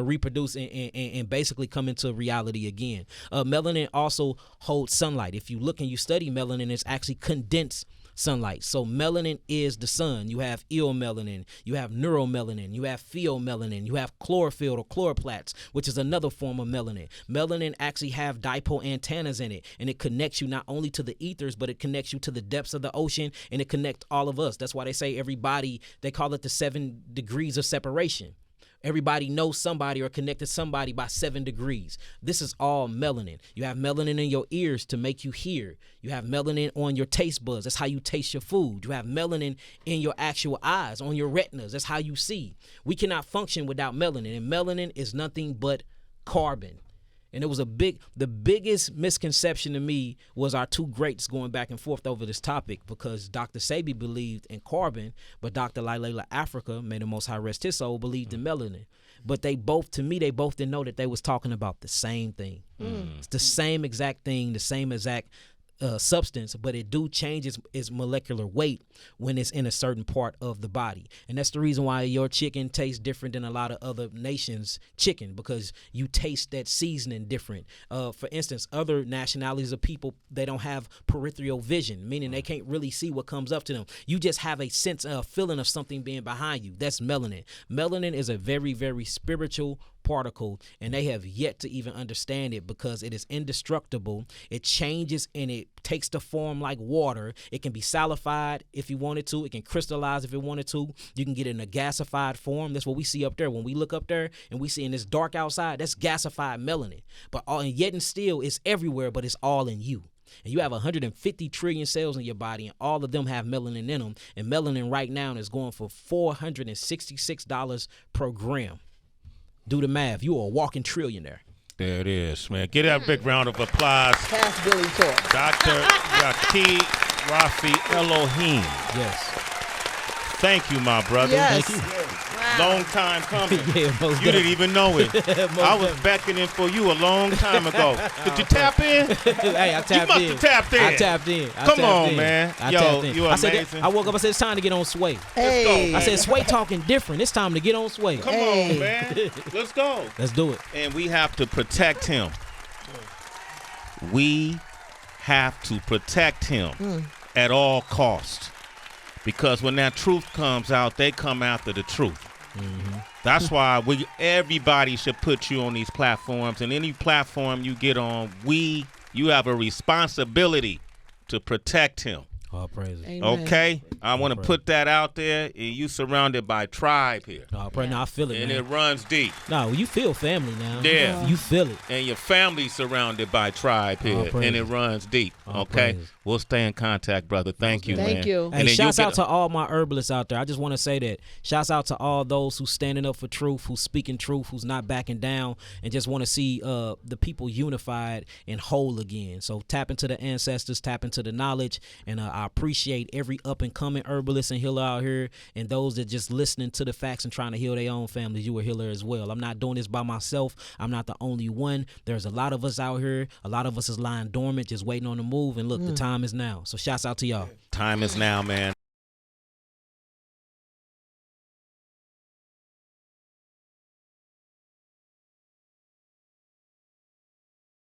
reproduce and basically come into reality again. Melanin also holds sunlight. If you look and you study melanin, it's actually condensed sunlight. So melanin is the sun. You have eomelanin, you have neuromelanin, you have pheomelanin, you have chlorophyll or chloroplasts, which is another form of melanin. Melanin actually have dipole antennas in it, and it connects you not only to the ethers, but it connects you to the depths of the ocean, and it connects all of us. That's why they say everybody, they call it the 7 degrees of separation. Everybody knows somebody or connected somebody by 7 degrees. This is all melanin. You have melanin in your ears to make you hear. You have melanin on your taste buds. That's how you taste your food. You have melanin in your actual eyes, on your retinas. That's how you see. We cannot function without melanin, and melanin is nothing but carbon. And it was the biggest misconception to me was our two greats going back and forth over this topic, because Dr. Sebi believed in carbon, but Dr. Laila Africa, may the Most High rest his soul, believed in melanin. But they both didn't know that they was talking about the same thing. It's the same exact thing, the same exact substance, but it do change its molecular weight when it's in a certain part of the body. And that's the reason why your chicken tastes different than a lot of other nations' chicken, because you taste that seasoning different. For instance, other nationalities of people, they don't have peripheral vision, meaning they can't really see what comes up to them. You just have a sense, a feeling of something being behind you. That's melanin. Melanin is a very, very spiritual particle, and they have yet to even understand it, because it is indestructible. It changes and it takes the form like water. It can be solidified if you wanted to. It can crystallize if it wanted to. You can get it in a gasified form. That's what we see up there. When we look up there and we see in this dark outside, that's gasified melanin. But and yet and still, it's everywhere, but it's all in you. And you have 150 trillion cells in your body, and all of them have melanin in them. And melanin right now is going for $466 per gram. Do the math. You are a walking trillionaire. There it is, man. Get that big round of applause. Pass Billy talk. Dr. Yahki Rafi Elohim. Yes. Thank you, my brother. Yes. Thank you. Wow. Long time coming. Yeah, you didn't even know it. I was beckoning for you a long time ago. Did you tap in? Hey, I tapped in. You must have tapped in. I tapped in. Come on, man. Yo, you amazing. I woke up, I said, it's time to get on Sway. Hey. I said, Sway talking different. It's time to get on Sway. Come on, man. Let's go. Let's do it. And we have to protect him. We have to protect him at all costs. Because when that truth comes out, they come after the truth. Mm-hmm. That's why everybody should put you on these platforms. And any platform you get on, you have a responsibility to protect him. All praise it. Okay? I want to put that out there. And you surrounded by tribe here. All praise. Now I feel it, and man. it runs deep. No, you feel family now. Yeah. You feel it. And your family's surrounded by tribe here. And it runs deep. Okay? We'll stay in contact, brother. Thank you, man. Thank you. Hey, shouts out to all my herbalists out there. I just want to say that. Shouts out to all those who's standing up for truth, who's speaking truth, who's not backing down, and just want to see the people unified and whole again. So tap into the ancestors, tap into the knowledge, and I appreciate every up-and-coming herbalist and healer out here, and those that just listening to the facts and trying to heal their own families. You a healer as well. I'm not doing this by myself. I'm not the only one. There's a lot of us out here. A lot of us is lying dormant, just waiting on the move, and look, the time is now. So shouts out to y'all. Time is now, man.